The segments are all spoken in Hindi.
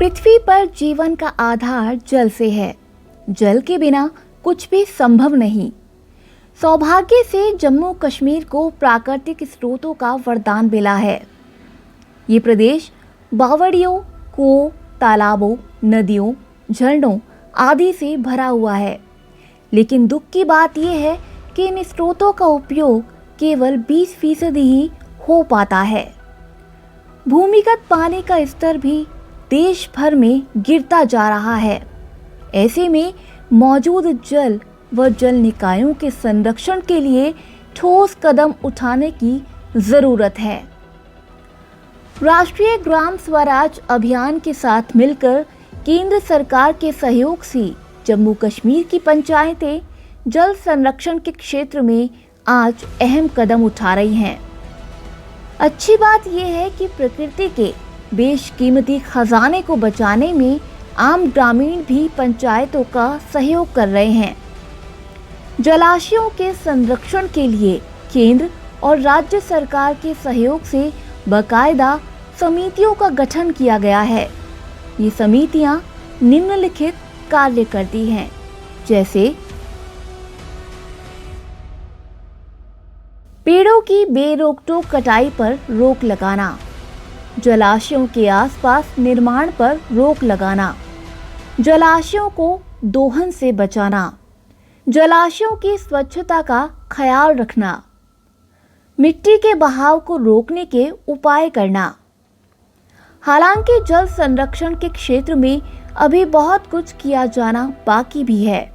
पृथ्वी पर जीवन का आधार जल से है। जल के बिना कुछ भी संभव नहीं। सौभाग्य से जम्मू कश्मीर को प्राकृतिक स्रोतों का वरदान मिला है। ये प्रदेश बावड़ियों, कुओं, तालाबों, नदियों, झरनों आदि से भरा हुआ है। लेकिन दुख की बात यह है कि इन स्रोतों का उपयोग केवल 20% ही हो पाता है। भूमिगत पानी का स्तर भी देश भर में गिरता जा रहा है। ऐसे में मौजूद जल व जल निकायों के संरक्षण के लिए ठोस कदम उठाने की जरूरत है। राष्ट्रीय ग्राम स्वराज अभियान के साथ मिलकर केंद्र सरकार के सहयोग से जम्मू कश्मीर की पंचायतें जल संरक्षण के क्षेत्र में आज अहम कदम उठा रही हैं। अच्छी बात यह है कि प्रकृति के बेशकीमती खजाने को बचाने में आम ग्रामीण भी पंचायतों का सहयोग कर रहे हैं। जलाशयों के संरक्षण के लिए केंद्र और राज्य सरकार के सहयोग से बाकायदा समितियों का गठन किया गया है। ये समितियां निम्नलिखित कार्य करती हैं, जैसे पेड़ों की बेरोक-टोक कटाई पर रोक लगाना, जलाशयों के आसपास निर्माण पर रोक लगाना, जलाशयों को दोहन से बचाना, जलाशयों की स्वच्छता का ख्याल रखना, मिट्टी के बहाव को रोकने के उपाय करना। हालांकि जल संरक्षण के क्षेत्र में अभी बहुत कुछ किया जाना बाकी भी है।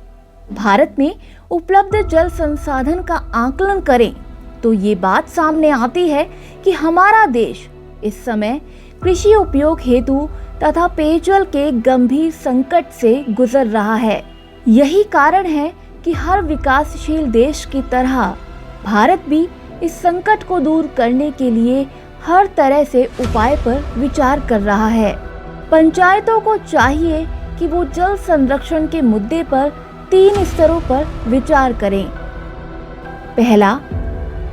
भारत में उपलब्ध जल संसाधन का आकलन करें तो ये बात सामने आती है कि हमारा देश इस समय कृषि उपयोग हेतु तथा पेयजल के गंभीर संकट से गुजर रहा है। यही कारण है कि हर विकासशील देश की तरह भारत भी इस संकट को दूर करने के लिए हर तरह से उपाय पर विचार कर रहा है। पंचायतों को चाहिए कि वो जल संरक्षण के मुद्दे पर 3 स्तरों पर विचार करें। पहला,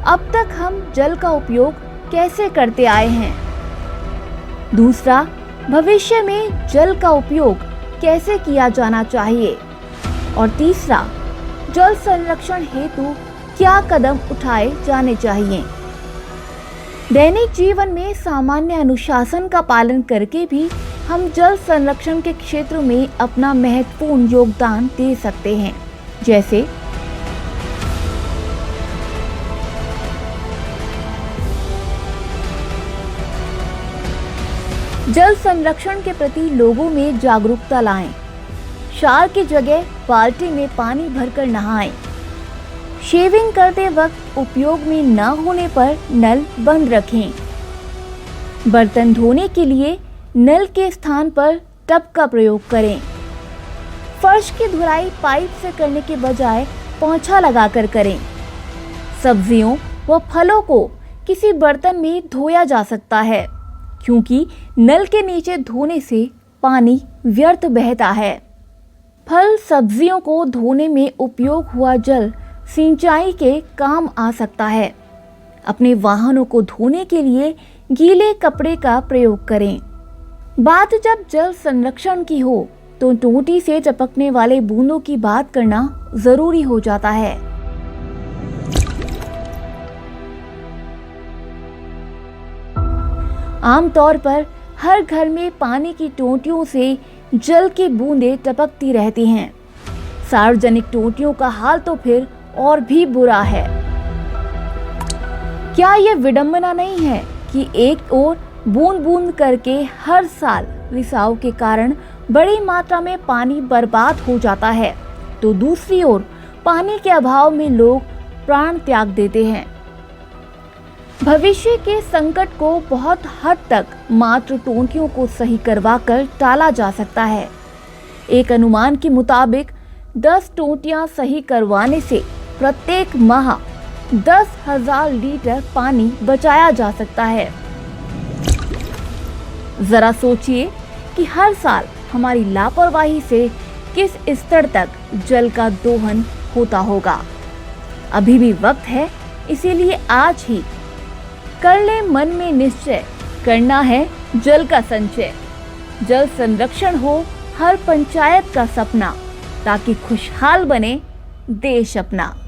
अब तक हम जल का उपयोग कैसे करते आए हैं। दूसरा, भविष्य में जल का उपयोग कैसे किया जाना चाहिए। और तीसरा, जल संरक्षण हेतु क्या कदम उठाए जाने चाहिए। दैनिक जीवन में सामान्य अनुशासन का पालन करके भी हम जल संरक्षण के क्षेत्र में अपना महत्वपूर्ण योगदान दे सकते हैं, जैसे जल संरक्षण के प्रति लोगों में जागरूकता लाएं। शावर की जगह बाल्टी में पानी भरकर नहाएं। शेविंग करते वक्त उपयोग में न होने पर नल बंद रखें। बर्तन धोने के लिए नल के स्थान पर टब का प्रयोग करें। फर्श की धुलाई पाइप से करने के बजाय पोंछा लगाकर करें। सब्जियों व फलों को किसी बर्तन में धोया जा सकता है, क्योंकि नल के नीचे धोने से पानी व्यर्थ बहता है। फल सब्जियों को धोने में उपयोग हुआ जल सिंचाई के काम आ सकता है। अपने वाहनों को धोने के लिए गीले कपड़े का प्रयोग करें। बात जब जल संरक्षण की हो तो टोंटी से टपकने वाले बूंदों की बात करना जरूरी हो जाता है। आमतौर पर हर घर में पानी की टोंटियों से जल की बूंदें टपकती रहती हैं। सार्वजनिक टोंटियों का हाल तो फिर और भी बुरा है। क्या ये विडंबना नहीं है कि एक ओर बूंद बूंद करके हर साल रिसाव के कारण बड़ी मात्रा में पानी बर्बाद हो जाता है, तो दूसरी ओर पानी के अभाव में लोग प्राण त्याग देते हैं। भविष्य के संकट को बहुत हद तक मात्र टोंटियों को सही करवाकर टाला जा सकता है। एक अनुमान के मुताबिक 10 टोंटियां सही करवाने से प्रत्येक माह 10,000 लीटर पानी बचाया जा सकता है। जरा सोचिए कि हर साल हमारी लापरवाही से किस स्तर तक जल का दोहन होता होगा। अभी भी वक्त है, इसीलिए आज ही कर ले मन में निश्चय, करना है जल का संचय। जल संरक्षण हो हर पंचायत का सपना, ताकि खुशहाल बने देश अपना।